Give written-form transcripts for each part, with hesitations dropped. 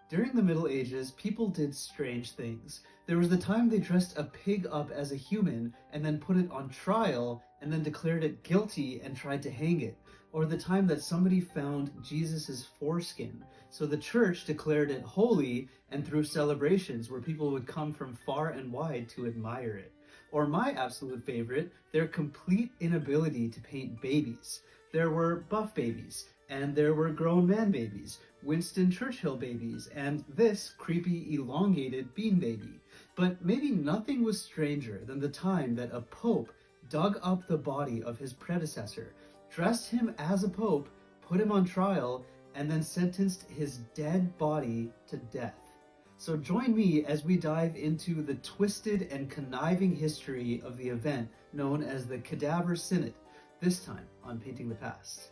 During the Middle Ages, people did strange things. There was the time they dressed a pig up as a human and then put it on trial and then declared it guilty and tried to hang it. Or the time that somebody found Jesus' foreskin. So the church declared it holy and threw celebrations where people would come from far and wide to admire it. Or my absolute favorite, their complete inability to paint babies. There were buff babies, and there were grown man babies, Winston Churchill babies, and this creepy elongated bean baby. But maybe nothing was stranger than the time that a pope dug up the body of his predecessor, dressed him as a pope, put him on trial, and then sentenced his dead body to death. So join me as we dive into the twisted and conniving history of the event known as the Cadaver Synod, this time on Painting the Past.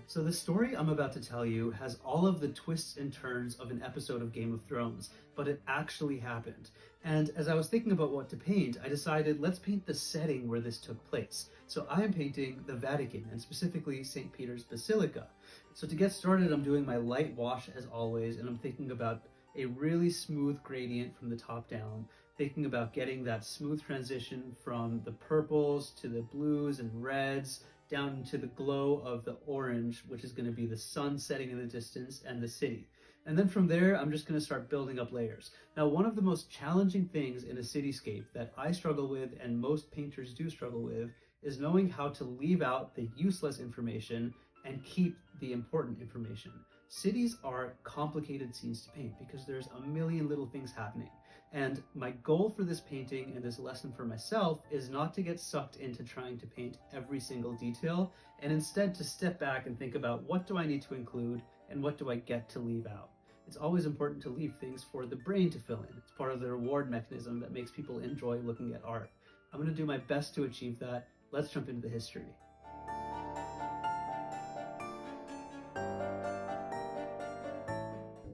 So the story I'm about to tell you has all of the twists and turns of an episode of Game of Thrones, but it actually happened. And as I was thinking about what to paint, I decided let's paint the setting where this took place. So I am painting the Vatican, and specifically St. Peter's Basilica. So to get started, I'm doing my light wash as always, and I'm thinking about a really smooth gradient from the top down, thinking about getting that smooth transition from the purples to the blues and reds, down into the glow of the orange, which is going to be the sun setting in the distance and the city. And then from there, I'm just going to start building up layers. Now, one of the most challenging things in a cityscape that I struggle with, and most painters do struggle with, is knowing how to leave out the useless information and keep the important information. Cities are complicated scenes to paint because there's a million little things happening. And my goal for this painting and this lesson for myself is not to get sucked into trying to paint every single detail, and instead to step back and think about what do I need to include and what do I get to leave out. It's always important to leave things for the brain to fill in. It's part of the reward mechanism that makes people enjoy looking at art. I'm going to do my best to achieve that. Let's jump into the history.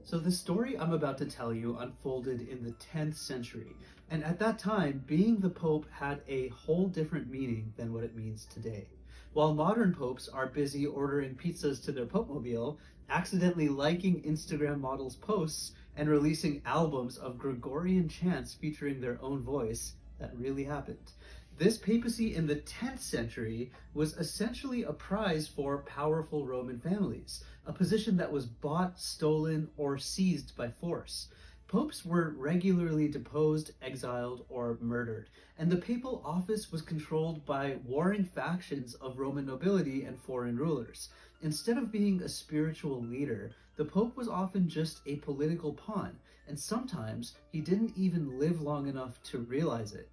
So the story I'm about to tell you unfolded in the 10th century, and at that time, being the Pope had a whole different meaning than what it means today. While modern popes are busy ordering pizzas to their Popemobile, accidentally liking Instagram models' posts, and releasing albums of Gregorian chants featuring their own voice, that really happened. This papacy in the 10th century was essentially a prize for powerful Roman families, a position that was bought, stolen, or seized by force. Popes were regularly deposed, exiled, or murdered, and the papal office was controlled by warring factions of Roman nobility and foreign rulers. Instead of being a spiritual leader, the Pope was often just a political pawn, and sometimes he didn't even live long enough to realize it.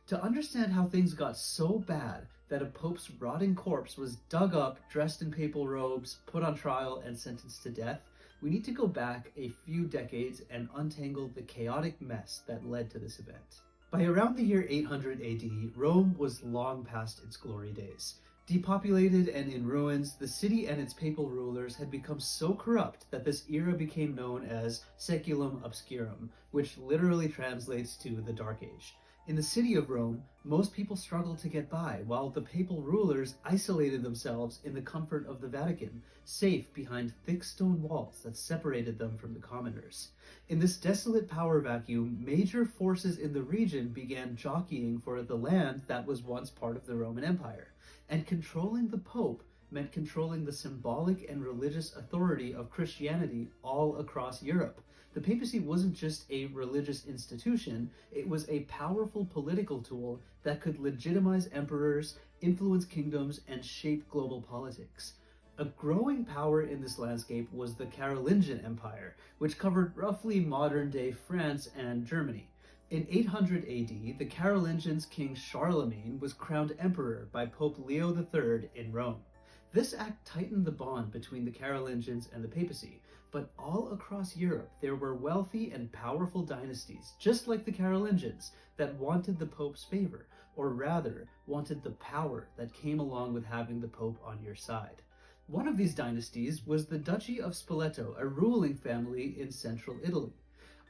To understand how things got so bad that a pope's rotting corpse was dug up, dressed in papal robes, put on trial, and sentenced to death, we need to go back a few decades and untangle the chaotic mess that led to this event. By around the year 800 AD, Rome was long past its glory days. Depopulated and in ruins, the city and its papal rulers had become so corrupt that this era became known as Saeculum Obscurum, which literally translates to the Dark Age. In the city of Rome, most people struggled to get by, while the papal rulers isolated themselves in the comfort of the Vatican, safe behind thick stone walls that separated them from the commoners. In this desolate power vacuum, major forces in the region began jockeying for the land that was once part of the Roman Empire, and controlling the Pope meant controlling the symbolic and religious authority of Christianity all across Europe. The papacy wasn't just a religious institution, it was a powerful political tool that could legitimize emperors, influence kingdoms, and shape global politics. A growing power in this landscape was the Carolingian Empire, which covered roughly modern-day France and Germany. In 800 AD, the Carolingians' king Charlemagne was crowned emperor by Pope Leo III in Rome. This act tightened the bond between the Carolingians and the papacy, but all across Europe there were wealthy and powerful dynasties, just like the Carolingians, that wanted the Pope's favor, or rather, wanted the power that came along with having the Pope on your side. One of these dynasties was the Duchy of Spoleto, a ruling family in central Italy.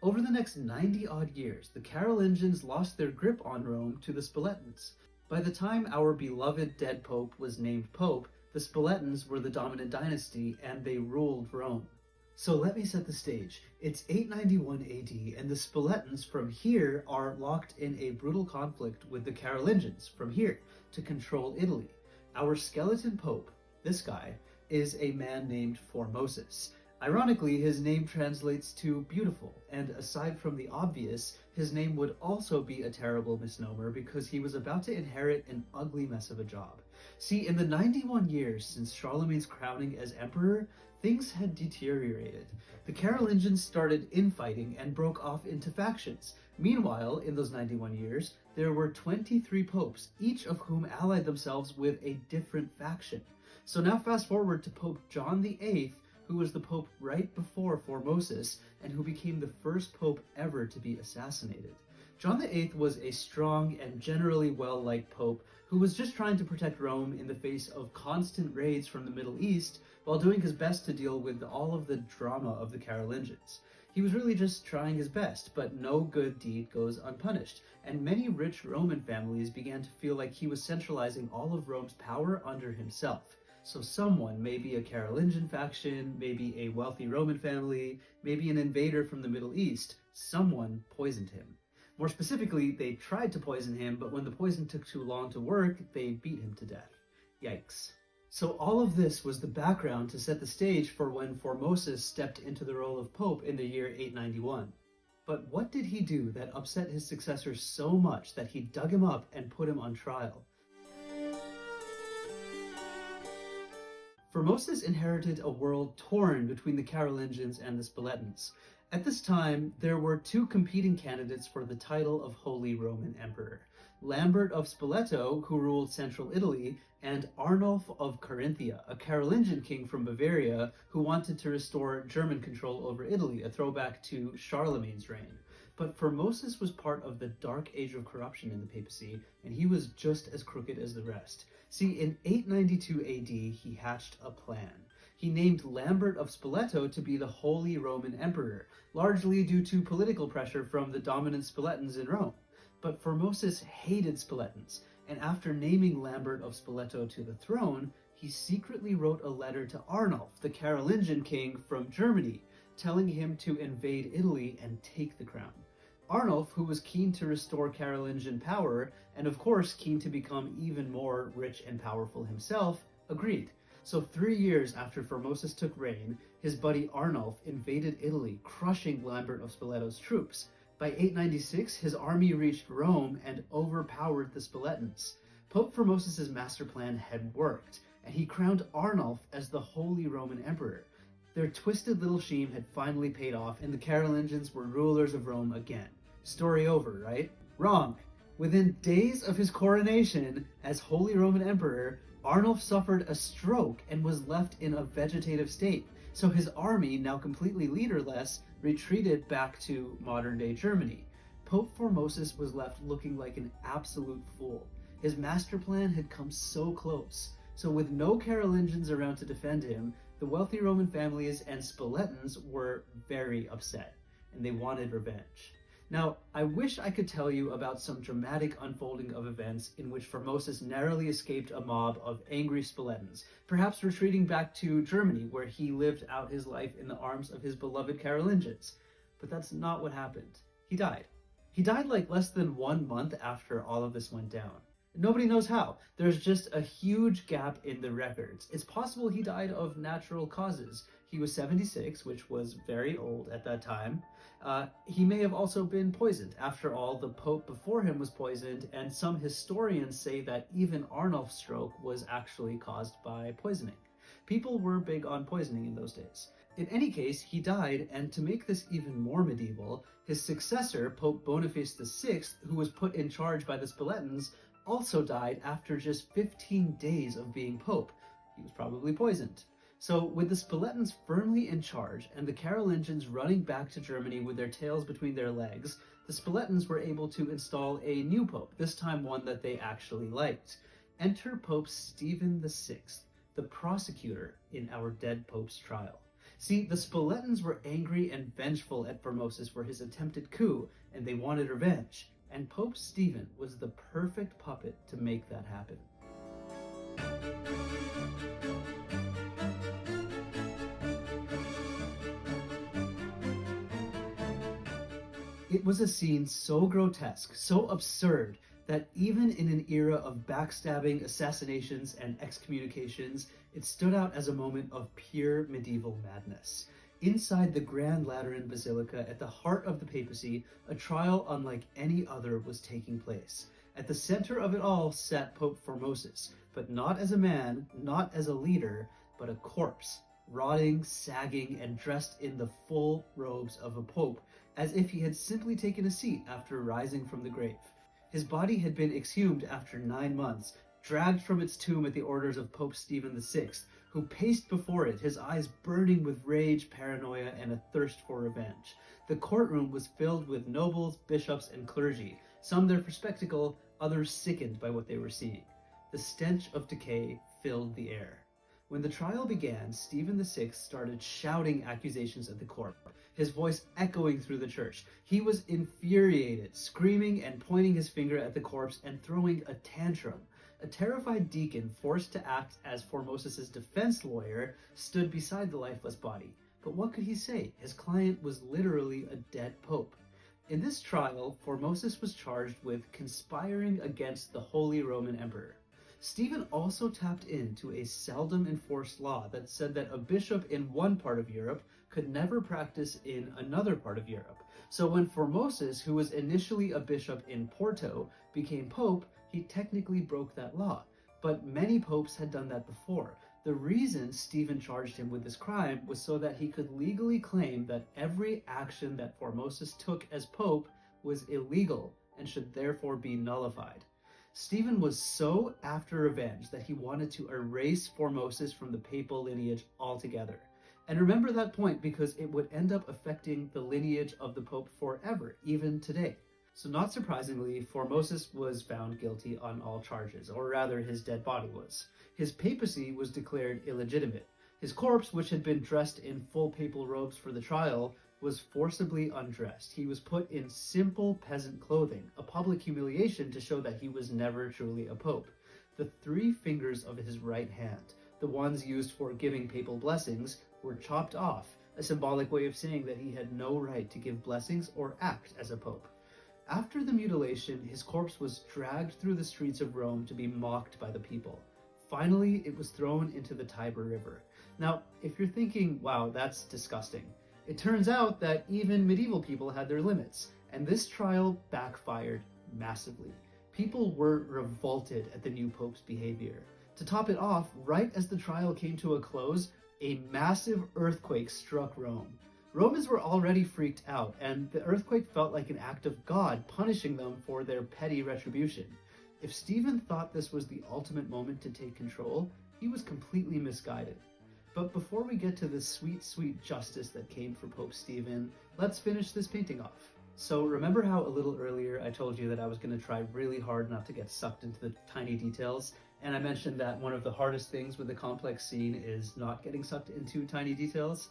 Over the next 90-odd years, the Carolingians lost their grip on Rome to the Spoletans. By the time our beloved dead pope was named pope, the Spoletans were the dominant dynasty and they ruled Rome. So let me set the stage. It's 891 AD, and the Spoletans from here are locked in a brutal conflict with the Carolingians from here to control Italy. Our skeleton pope, this guy, is a man named Formosus. Ironically, his name translates to beautiful, and aside from the obvious, his name would also be a terrible misnomer because he was about to inherit an ugly mess of a job. See, in the 91 years since Charlemagne's crowning as emperor, things had deteriorated. The Carolingians started infighting and broke off into factions. Meanwhile, in those 91 years, there were 23 popes, each of whom allied themselves with a different faction. So now fast forward to Pope John VIII, who was the pope right before Formosus, and who became the first pope ever to be assassinated. John VIII was a strong and generally well-liked pope who was just trying to protect Rome in the face of constant raids from the Middle East while doing his best to deal with all of the drama of the Carolingians. He was really just trying his best, but no good deed goes unpunished, and many rich Roman families began to feel like he was centralizing all of Rome's power under himself. So someone, maybe a Carolingian faction, maybe a wealthy Roman family, maybe an invader from the Middle East, someone poisoned him. More specifically, they tried to poison him, but when the poison took too long to work, they beat him to death. Yikes. So all of this was the background to set the stage for when Formosus stepped into the role of pope in the year 891. But what did he do that upset his successor so much that he dug him up and put him on trial? Formosus inherited a world torn between the Carolingians and the Spoletans. At this time, there were two competing candidates for the title of Holy Roman Emperor: Lambert of Spoleto, who ruled central Italy, and Arnulf of Carinthia, a Carolingian king from Bavaria who wanted to restore German control over Italy, a throwback to Charlemagne's reign. But Formosus was part of the dark age of corruption in the papacy, and he was just as crooked as the rest. See, in 892 AD, he hatched a plan. He named Lambert of Spoleto to be the Holy Roman Emperor, largely due to political pressure from the dominant Spoletans in Rome. But Formosus hated Spoletans, and after naming Lambert of Spoleto to the throne, he secretly wrote a letter to Arnulf, the Carolingian king from Germany, telling him to invade Italy and take the crown. Arnulf, who was keen to restore Carolingian power, and of course keen to become even more rich and powerful himself, agreed. So 3 years after Formosus took reign, his buddy Arnulf invaded Italy, crushing Lambert of Spoleto's troops. By 896, his army reached Rome and overpowered the Spoletans. Pope Formosus' master plan had worked, and he crowned Arnulf as the Holy Roman Emperor. Their twisted little scheme had finally paid off, and the Carolingians were rulers of Rome again. Story over, right? Wrong. Within days of his coronation as Holy Roman Emperor, Arnulf suffered a stroke and was left in a vegetative state, so his army, now completely leaderless, retreated back to modern-day Germany. Pope Formosus was left looking like an absolute fool. His master plan had come so close, so with no Carolingians around to defend him, the wealthy Roman families and Spoletans were very upset, and they wanted revenge. Now, I wish I could tell you about some dramatic unfolding of events in which Formosus narrowly escaped a mob of angry Spoletans, perhaps retreating back to Germany, where he lived out his life in the arms of his beloved Carolingians. But that's not what happened. He died. He died like less than 1 month after all of this went down. Nobody knows how. There's just a huge gap in the records. It's possible he died of natural causes. He was 76, which was very old at that time. He may have also been poisoned. After all, the Pope before him was poisoned, and some historians say that even Arnulf's stroke was actually caused by poisoning. People were big on poisoning in those days. In any case, he died, and to make this even more medieval, his successor, Pope Boniface VI, who was put in charge by the Spoletans, also died after just 15 days of being pope. He was probably poisoned. So with the Spoletans firmly in charge and the Carolingians running back to Germany with their tails between their legs, the Spoletans were able to install a new pope, this time one that they actually liked. Enter Pope Stephen VI, the prosecutor in our dead pope's trial. See, the Spoletans were angry and vengeful at Formosus for his attempted coup, and they wanted revenge. And Pope Stephen was the perfect puppet to make that happen. It was a scene so grotesque, so absurd, that even in an era of backstabbing, assassinations, and excommunications, it stood out as a moment of pure medieval madness. Inside the Grand Lateran Basilica, at the heart of the papacy, a trial unlike any other was taking place. At the center of it all sat Pope Formosus, but not as a man, not as a leader, but a corpse, rotting, sagging, and dressed in the full robes of a pope, as if he had simply taken a seat after rising from the grave. His body had been exhumed after 9 months, dragged from its tomb at the orders of Pope Stephen VI, who paced before it, his eyes burning with rage, paranoia, and a thirst for revenge. The courtroom was filled with nobles, bishops, and clergy, some there for spectacle, others sickened by what they were seeing. The stench of decay filled the air. When the trial began, Stephen VI started shouting accusations at the court, his voice echoing through the church. He was infuriated, screaming and pointing his finger at the corpse and throwing a tantrum. A terrified deacon, forced to act as Formosus's defense lawyer, stood beside the lifeless body. But what could he say? His client was literally a dead pope. In this trial, Formosus was charged with conspiring against the Holy Roman Emperor. Stephen also tapped into a seldom enforced law that said that a bishop in one part of Europe could never practice in another part of Europe. So when Formosus, who was initially a bishop in Porto, became pope, he technically broke that law. But many popes had done that before. The reason Stephen charged him with this crime was so that he could legally claim that every action that Formosus took as pope was illegal and should therefore be nullified. Stephen was so after revenge that he wanted to erase Formosus from the papal lineage altogether. And remember that point because it would end up affecting the lineage of the Pope forever, even today. So not surprisingly, Formosus was found guilty on all charges, or rather his dead body was. His papacy was declared illegitimate. His corpse, which had been dressed in full papal robes for the trial, was forcibly undressed. He was put in simple peasant clothing, a public humiliation to show that he was never truly a pope. The 3 fingers of his right hand, the ones used for giving papal blessings, were chopped off, a symbolic way of saying that he had no right to give blessings or act as a pope. After the mutilation, his corpse was dragged through the streets of Rome to be mocked by the people. Finally, it was thrown into the Tiber River. Now, if you're thinking, wow, that's disgusting, it turns out that even medieval people had their limits, and this trial backfired massively. People were revolted at the new pope's behavior. To top it off, right as the trial came to a close, a massive earthquake struck Rome. Romans were already freaked out, and the earthquake felt like an act of God punishing them for their petty retribution. If Stephen thought this was the ultimate moment to take control, he was completely misguided. But before we get to the sweet, sweet justice that came for Pope Stephen, let's finish this painting off. So remember how a little earlier I told you that I was going to try really hard not to get sucked into the tiny details? And I mentioned that one of the hardest things with a complex scene is not getting sucked into tiny details.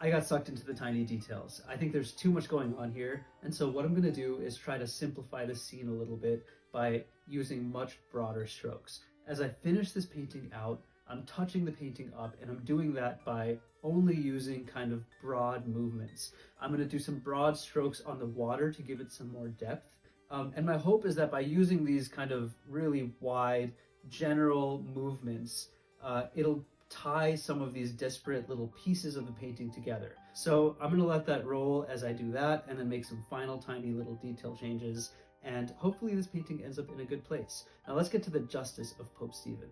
I got sucked into the tiny details. I think there's too much going on here, and so what I'm going to do is try to simplify the scene a little bit by using much broader strokes. As I finish this painting out, I'm touching the painting up, and I'm doing that by only using kind of broad movements. I'm going to do some broad strokes on the water to give it some more depth. And my hope is that by using these kind of really wide, general movements, it'll tie some of these disparate little pieces of the painting together. So I'm going to let that roll as I do that, and then make some final tiny little detail changes, and hopefully this painting ends up in a good place. Now let's get to the justice of Pope Stephen.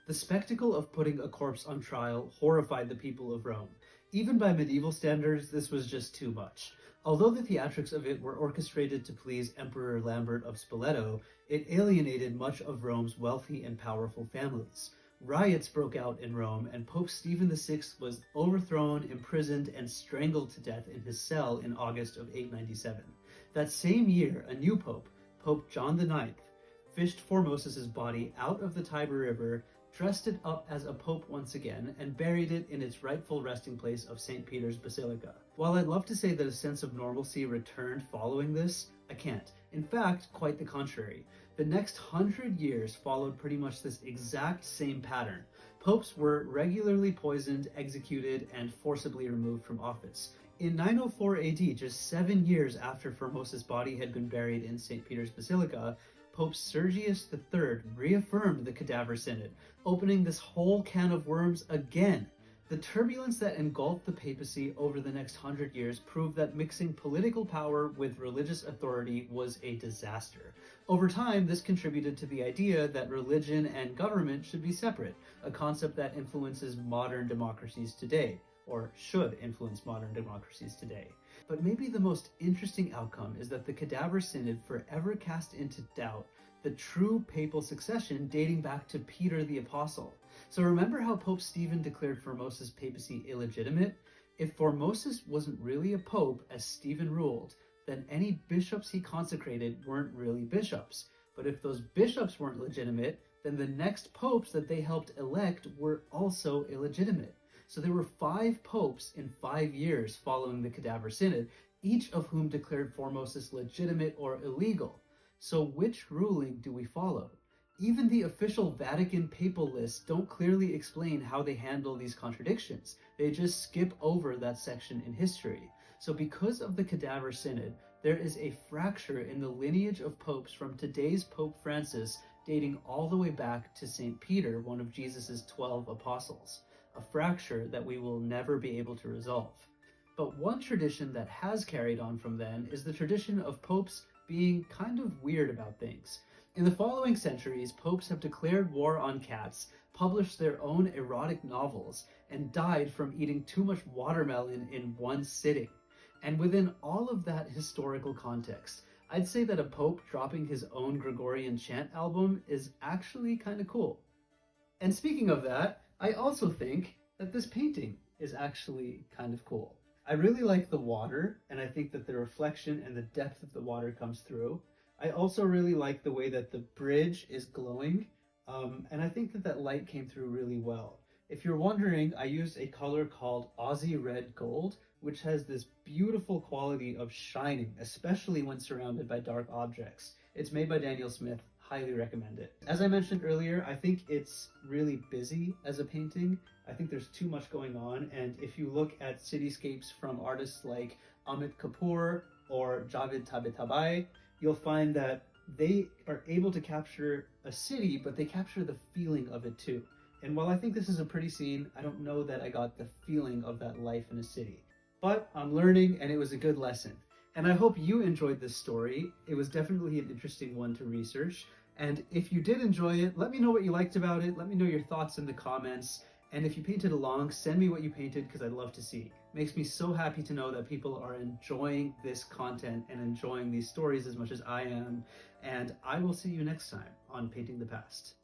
The spectacle of putting a corpse on trial horrified the people of Rome. Even by medieval standards, this was just too much. Although the theatrics of it were orchestrated to please Emperor Lambert of Spoleto, it alienated much of Rome's wealthy and powerful families. Riots broke out in Rome, and Pope Stephen VI was overthrown, imprisoned, and strangled to death in his cell in August of 897. That same year, a new pope, Pope John IX, fished Formosus's body out of the Tiber River, dressed it up as a pope once again, and buried it in its rightful resting place of St. Peter's Basilica. While I'd love to say that a sense of normalcy returned following this, I can't. In fact, quite the contrary. The next 100 years followed pretty much this exact same pattern. Popes were regularly poisoned, executed, and forcibly removed from office. In 904 AD, just 7 years after Formosus' body had been buried in St. Peter's Basilica, Pope Sergius III reaffirmed the Cadaver Synod, opening this whole can of worms again. The turbulence that engulfed the papacy over the next 100 years proved that mixing political power with religious authority was a disaster. Over time, this contributed to the idea that religion and government should be separate, a concept that influences modern democracies today, or should influence modern democracies today. But maybe the most interesting outcome is that the Cadaver Synod forever cast into doubt the true papal succession dating back to Peter the Apostle. So remember how Pope Stephen declared Formosus' papacy illegitimate? If Formosus wasn't really a pope, as Stephen ruled, then any bishops he consecrated weren't really bishops. But if those bishops weren't legitimate, then the next popes that they helped elect were also illegitimate. So there were 5 popes in 5 years following the Cadaver Synod, each of whom declared Formosus legitimate or illegal. So which ruling do we follow? Even the official Vatican papal lists don't clearly explain how they handle these contradictions. They just skip over that section in history. So because of the Cadaver Synod, there is a fracture in the lineage of popes from today's Pope Francis, dating all the way back to St. Peter, one of Jesus' 12 apostles. A fracture that we will never be able to resolve. But one tradition that has carried on from then is the tradition of popes being kind of weird about things. In the following centuries, popes have declared war on cats, published their own erotic novels, and died from eating too much watermelon in one sitting. And within all of that historical context, I'd say that a pope dropping his own Gregorian chant album is actually kind of cool. And speaking of that, I also think that this painting is actually kind of cool. I really like the water, and I think that the reflection and the depth of the water comes through. I also really like the way that the bridge is glowing, and I think that that light came through really well. If you're wondering, I used a color called Aussie Red Gold, which has this beautiful quality of shining, especially when surrounded by dark objects. It's made by Daniel Smith. Highly recommend it. As I mentioned earlier, I think it's really busy as a painting. I think there's too much going on, and if you look at cityscapes from artists like Amit Kapoor or Javed Tabatabai, you'll find that they are able to capture a city, but they capture the feeling of it too. And while I think this is a pretty scene, I don't know that I got the feeling of that life in a city. But I'm learning, and it was a good lesson. And I hope you enjoyed this story. It was definitely an interesting one to research. And if you did enjoy it, let me know what you liked about it. Let me know your thoughts in the comments. And if you painted along, send me what you painted because I'd love to see. It makes me so happy to know that people are enjoying this content and enjoying these stories as much as I am. And I will see you next time on Painting the Past.